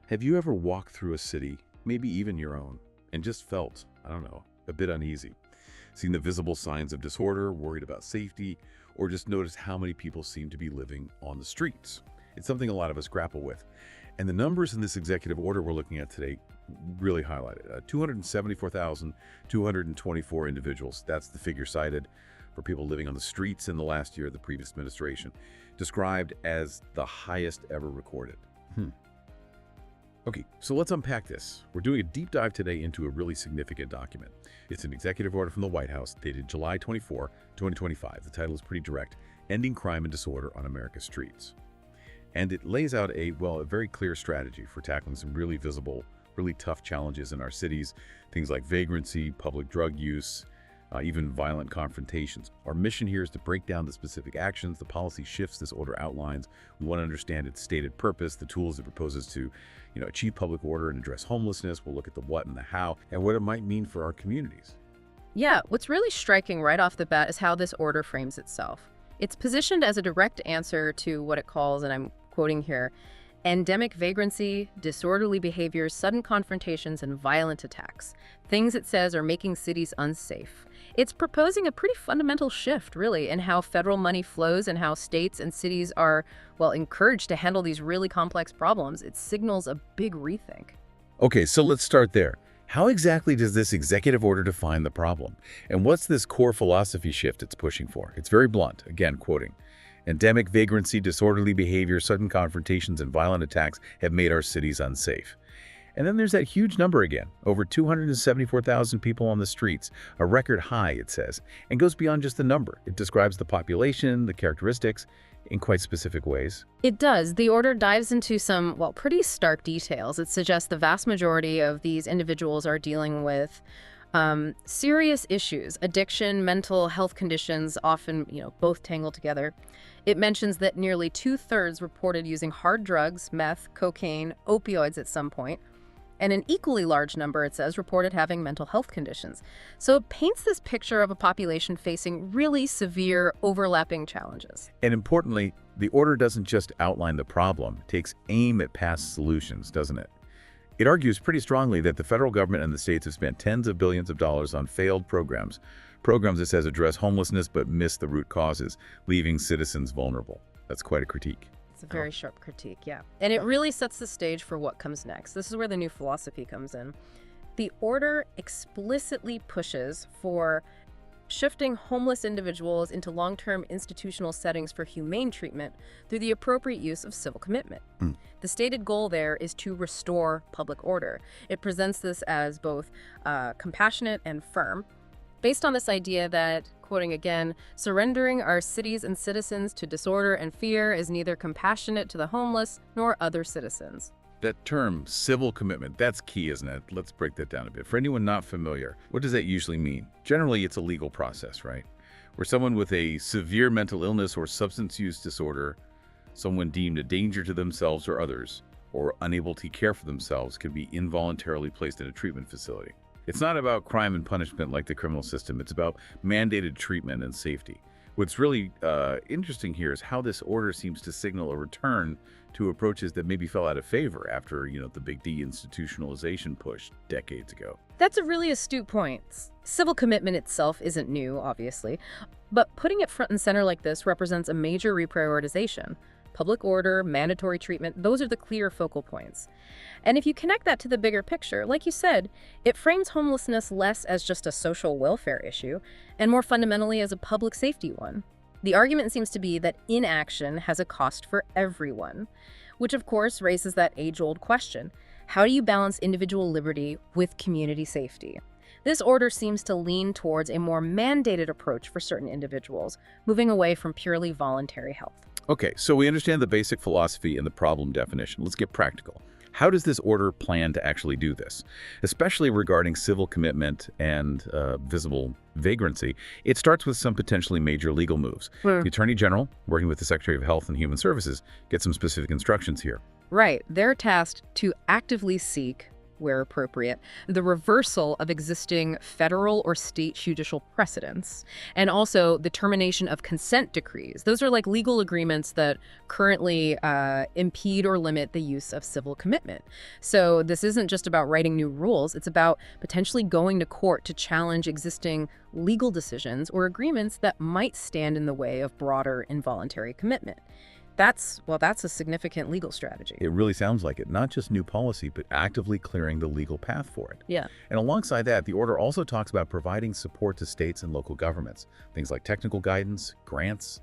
Have you ever walked through a city, maybe even your own, and just felt, I don't know, a bit uneasy? Seen the visible signs of disorder, worried about safety, or just noticed how many people seem to be living on the streets? It's something a lot of us grapple with. And the numbers in this executive order we're looking at today really highlight it. 274,224 individuals. That's the figure cited for people living on the streets in the last year of the previous administration, described as the highest ever recorded. Okay, so let's unpack this. We're doing a deep dive today into a really significant document. It's an executive order from the White House dated July 24, 2025. The title is pretty direct: Ending Crime and Disorder on America's Streets. And it lays out a very clear strategy for tackling some really visible, really tough challenges in our cities, things like vagrancy, public drug use, even violent confrontations. Our mission here is to break down the specific actions, the policy shifts this order outlines. We want to understand its stated purpose, the tools it proposes to, achieve public order and address homelessness. We'll look at the what and the how, and what it might mean for our communities. Yeah, what's really striking right off the bat is how this order frames itself. It's positioned as a direct answer to what it calls, and I'm quoting here, endemic vagrancy, disorderly behaviors, sudden confrontations, and violent attacks. Things, it says, are making cities unsafe. It's proposing a pretty fundamental shift, really, in how federal money flows and how states and cities are, encouraged to handle these really complex problems. It signals a big rethink. Okay, so let's start there. How exactly does this executive order define the problem? And what's this core philosophy shift it's pushing for? It's very blunt, again, quoting. Endemic vagrancy, disorderly behavior, sudden confrontations, and violent attacks have made our cities unsafe. And then there's that huge number again, over 274,000 people on the streets, a record high, it says, and goes beyond just the number. It describes the population, the characteristics, in quite specific ways. It does. The order dives into some, pretty stark details. It suggests the vast majority of these individuals are dealing with serious issues, addiction, mental health conditions, often, both tangled together. It mentions that nearly 2/3 reported using hard drugs, meth, cocaine, opioids at some point, and an equally large number, it says, reported having mental health conditions. So it paints this picture of a population facing really severe, overlapping challenges. And importantly, the order doesn't just outline the problem, it takes aim at past solutions, doesn't it? It argues pretty strongly that the federal government and the states have spent tens of billions of dollars on failed programs. Programs, it says, address homelessness but miss the root causes, leaving citizens vulnerable. That's quite a critique. It's a very sharp critique, yeah. And it really sets the stage for what comes next. This is where the new philosophy comes in. The order explicitly pushes for shifting homeless individuals into long-term institutional settings for humane treatment through the appropriate use of civil commitment. The stated goal there is to restore public order. It presents this as both compassionate and firm, based on this idea that, quoting again, surrendering our cities and citizens to disorder and fear is neither compassionate to the homeless nor other citizens. That term, civil commitment, that's key, isn't it? Let's break that down a bit. For anyone not familiar, what does that usually mean? Generally, it's a legal process, right? Where someone with a severe mental illness or substance use disorder, someone deemed a danger to themselves or others, or unable to care for themselves, can be involuntarily placed in a treatment facility. It's not about crime and punishment like the criminal system. It's about mandated treatment and safety. What's really interesting here is how this order seems to signal a return to approaches that maybe fell out of favor after, the big deinstitutionalization push decades ago. That's a really astute point. Civil commitment itself isn't new, obviously, but putting it front and center like this represents a major reprioritization. Public order, mandatory treatment, those are the clear focal points. And if you connect that to the bigger picture, like you said, it frames homelessness less as just a social welfare issue and more fundamentally as a public safety one. The argument seems to be that inaction has a cost for everyone, which of course raises that age-old question: how do you balance individual liberty with community safety? This order seems to lean towards a more mandated approach for certain individuals, moving away from purely voluntary help. Okay, so we understand the basic philosophy and the problem definition. Let's get practical. How does this order plan to actually do this? Especially regarding civil commitment and visible vagrancy, it starts with some potentially major legal moves. The Attorney General, working with the Secretary of Health and Human Services, gets some specific instructions here. Right. They're tasked to actively seek where appropriate, the reversal of existing federal or state judicial precedents, and also the termination of consent decrees. Those are like legal agreements that currently impede or limit the use of civil commitment. So this isn't just about writing new rules, it's about potentially going to court to challenge existing legal decisions or agreements that might stand in the way of broader involuntary commitment. That's a significant legal strategy. It really sounds like it. Not just new policy, but actively clearing the legal path for it. Yeah. And alongside that, the order also talks about providing support to states and local governments, things like technical guidance, grants,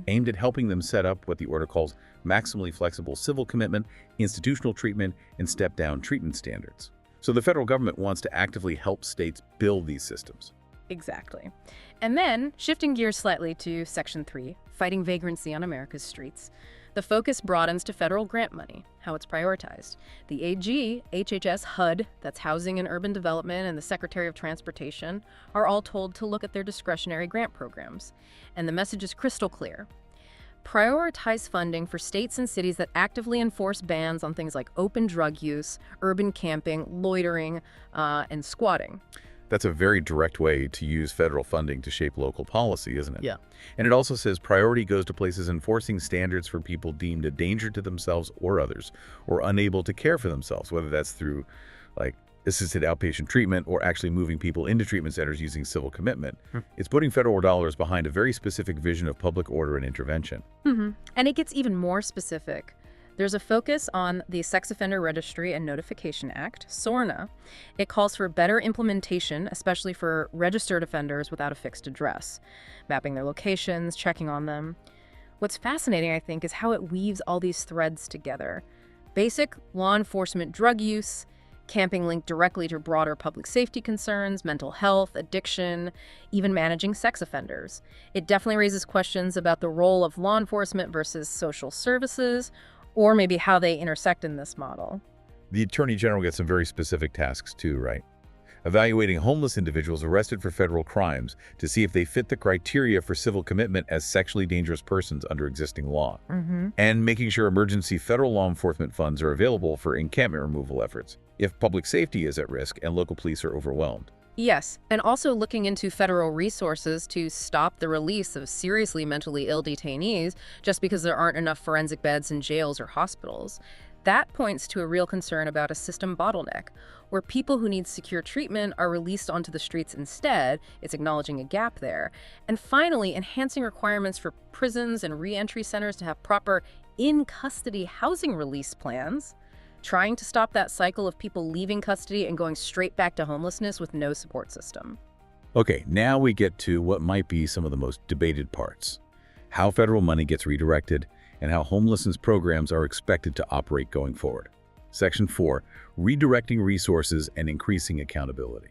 aimed at helping them set up what the order calls maximally flexible civil commitment, institutional treatment, and step-down treatment standards. So the federal government wants to actively help states build these systems. Exactly. And then, shifting gears slightly to Section 3, fighting vagrancy on America's streets, the focus broadens to federal grant money, how it's prioritized. The AG, HHS, HUD, that's Housing and Urban Development, and the Secretary of Transportation are all told to look at their discretionary grant programs. And the message is crystal clear. Prioritize funding for states and cities that actively enforce bans on things like open drug use, urban camping, loitering, and squatting. That's a very direct way to use federal funding to shape local policy, isn't it? Yeah. And it also says priority goes to places enforcing standards for people deemed a danger to themselves or others, or unable to care for themselves, whether that's through like assisted outpatient treatment or actually moving people into treatment centers using civil commitment. It's putting federal dollars behind a very specific vision of public order and intervention. And it gets even more specific. There's a focus on the Sex Offender Registry and Notification Act, SORNA. It calls for better implementation, especially for registered offenders without a fixed address, mapping their locations, checking on them. What's fascinating, I think, is how it weaves all these threads together. Basic law enforcement drug use, camping linked directly to broader public safety concerns, mental health, addiction, even managing sex offenders. It definitely raises questions about the role of law enforcement versus social services, or maybe how they intersect in this model. The Attorney General gets some very specific tasks too, right? Evaluating homeless individuals arrested for federal crimes to see if they fit the criteria for civil commitment as sexually dangerous persons under existing law. And making sure emergency federal law enforcement funds are available for encampment removal efforts if public safety is at risk and local police are overwhelmed. Yes, and also looking into federal resources to stop the release of seriously mentally ill detainees just because there aren't enough forensic beds in jails or hospitals. That points to a real concern about a system bottleneck, where people who need secure treatment are released onto the streets instead. It's acknowledging a gap there. And finally, enhancing requirements for prisons and re-entry centers to have proper in-custody housing release plans, trying to stop that cycle of people leaving custody and going straight back to homelessness with no support system. Okay, now we get to what might be some of the most debated parts. How federal money gets redirected and how homelessness programs are expected to operate going forward. Section 4, redirecting resources and increasing accountability.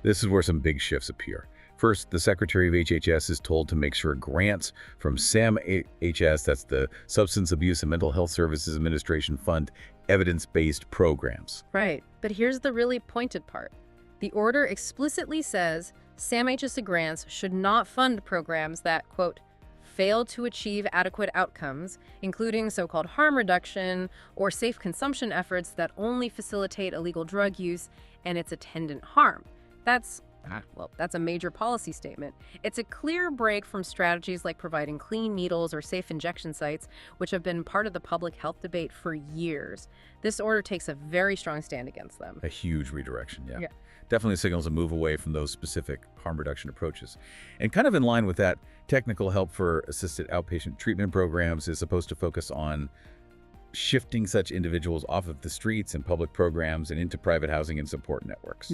This is where some big shifts appear. First, the Secretary of HHS is told to make sure grants from SAMHS, that's the Substance Abuse and Mental Health Services Administration, fund evidence-based programs. Right, but here's the really pointed part. The order explicitly says SAMHS grants should not fund programs that, quote, fail to achieve adequate outcomes, including so-called harm reduction or safe consumption efforts that only facilitate illegal drug use and its attendant harm. That's a major policy statement. It's a clear break from strategies like providing clean needles or safe injection sites, which have been part of the public health debate for years. This order takes a very strong stand against them. A huge redirection, yeah. Definitely signals a move away from those specific harm reduction approaches. And kind of in line with that, technical help for assisted outpatient treatment programs is supposed to focus on shifting such individuals off of the streets and public programs and into private housing and support networks.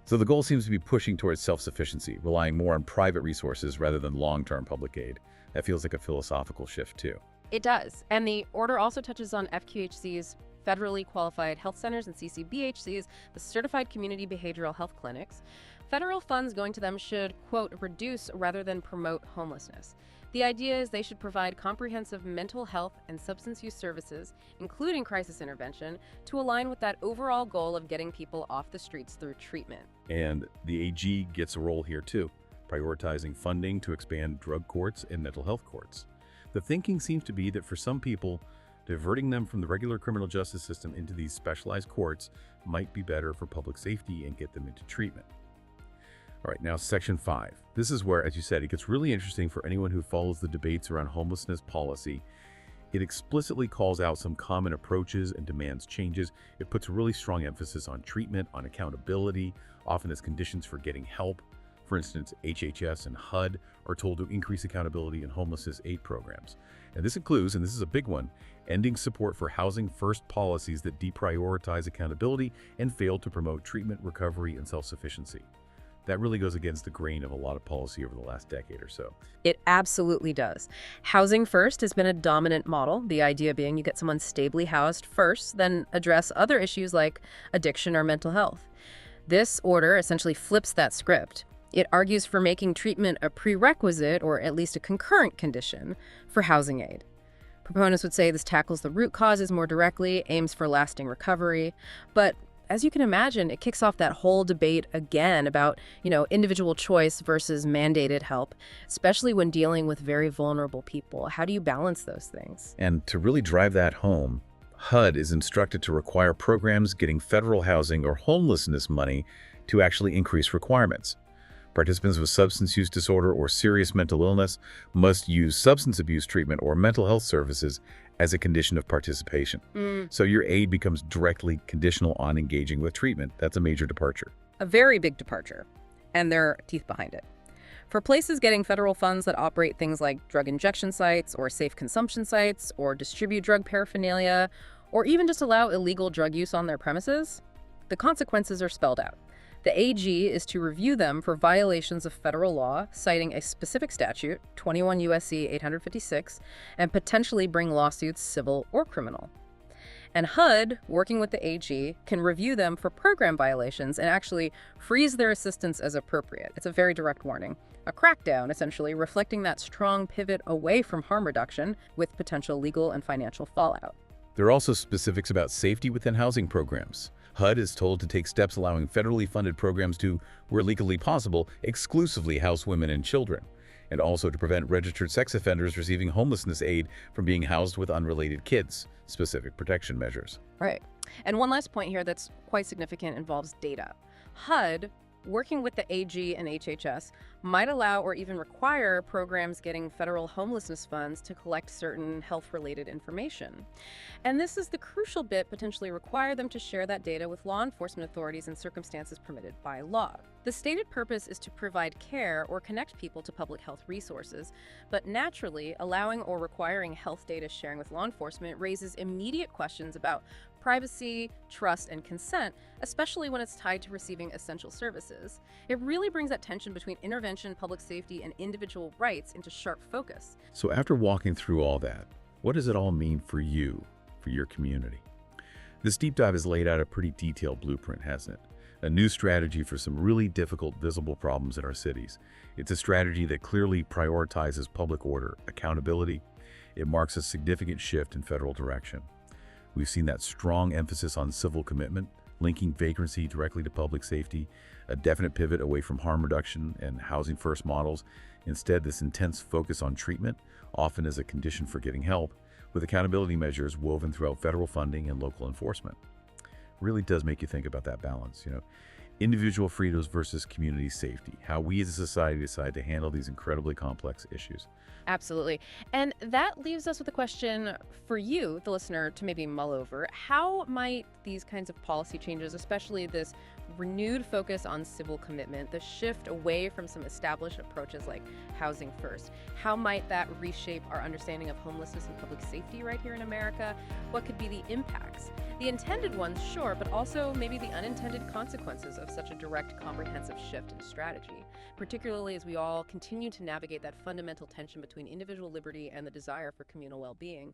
So the goal seems to be pushing towards self-sufficiency, relying more on private resources rather than long-term public aid. That feels like a philosophical shift too. It does. And the order also touches on FQHC's federally qualified health centers and CCBHCs, the Certified Community Behavioral Health Clinics. Federal funds going to them should, quote, reduce rather than promote homelessness. The idea is they should provide comprehensive mental health and substance use services, including crisis intervention, to align with that overall goal of getting people off the streets through treatment. And the AG gets a role here too, prioritizing funding to expand drug courts and mental health courts. The thinking seems to be that for some people, Diverting them from the regular criminal justice system into these specialized courts might be better for public safety and get them into treatment. All right, now Section 5. This is where, as you said, it gets really interesting for anyone who follows the debates around homelessness policy. It explicitly calls out some common approaches and demands changes. It puts a really strong emphasis on treatment, on accountability, often as conditions for getting help. For instance, HHS and HUD are told to increase accountability in homelessness aid programs. And this includes, and this is a big one, ending support for housing first policies that deprioritize accountability and fail to promote treatment, recovery, and self-sufficiency. That really goes against the grain of a lot of policy over the last decade or so. It absolutely does. Housing first has been a dominant model, the idea being you get someone stably housed first, then address other issues like addiction or mental health. This order essentially flips that script. It argues for making treatment a prerequisite, or at least a concurrent condition, for housing aid. Proponents would say this tackles the root causes more directly, aims for lasting recovery, but as you can imagine, it kicks off that whole debate again about, individual choice versus mandated help, especially when dealing with very vulnerable people. How do you balance those things? And to really drive that home, HUD is instructed to require programs getting federal housing or homelessness money to actually increase requirements. Participants with substance use disorder or serious mental illness must use substance abuse treatment or mental health services as a condition of participation. So your aid becomes directly conditional on engaging with treatment. That's a major departure. A very big departure, and there are teeth behind it. For places getting federal funds that operate things like drug injection sites or safe consumption sites or distribute drug paraphernalia or even just allow illegal drug use on their premises, the consequences are spelled out. The AG is to review them for violations of federal law, citing a specific statute, 21 U.S.C. 856, and potentially bring lawsuits civil or criminal. And HUD, working with the AG, can review them for program violations and actually freeze their assistance as appropriate. It's a very direct warning. A crackdown, essentially, reflecting that strong pivot away from harm reduction with potential legal and financial fallout. There are also specifics about safety within housing programs. HUD is told to take steps allowing federally funded programs to, where legally possible, exclusively house women and children, and also to prevent registered sex offenders receiving homelessness aid from being housed with unrelated kids, specific protection measures. Right. And one last point here that's quite significant involves data. HUD, working with the AG and HHS, might allow or even require programs getting federal homelessness funds to collect certain health-related information. And this is the crucial bit, potentially require them to share that data with law enforcement authorities in circumstances permitted by law. The stated purpose is to provide care or connect people to public health resources, but naturally, allowing or requiring health data sharing with law enforcement raises immediate questions about privacy, trust, and consent, especially when it's tied to receiving essential services. It really brings that tension between intervention, public safety, and individual rights into sharp focus. So after walking through all that, what does it all mean for you, for your community? This deep dive has laid out a pretty detailed blueprint, hasn't it? A new strategy for some really difficult, visible problems in our cities. It's a strategy that clearly prioritizes public order, accountability. It marks a significant shift in federal direction. We've seen that strong emphasis on civil commitment, linking vagrancy directly to public safety, a definite pivot away from harm reduction and housing first models. Instead, this intense focus on treatment, often as a condition for getting help, with accountability measures woven throughout federal funding and local enforcement. Really does make you think about that balance, individual freedoms versus community safety, how we as a society decide to handle these incredibly complex issues. Absolutely. And that leaves us with a question for you, the listener, to maybe mull over. How might these kinds of policy changes, especially this renewed focus on civil commitment, the shift away from some established approaches like housing first, how might that reshape our understanding of homelessness and public safety right here in America? What could be the impacts? The intended ones, sure, but also maybe the unintended consequences of such a direct, comprehensive shift in strategy, particularly as we all continue to navigate that fundamental tension between individual liberty and the desire for communal well-being.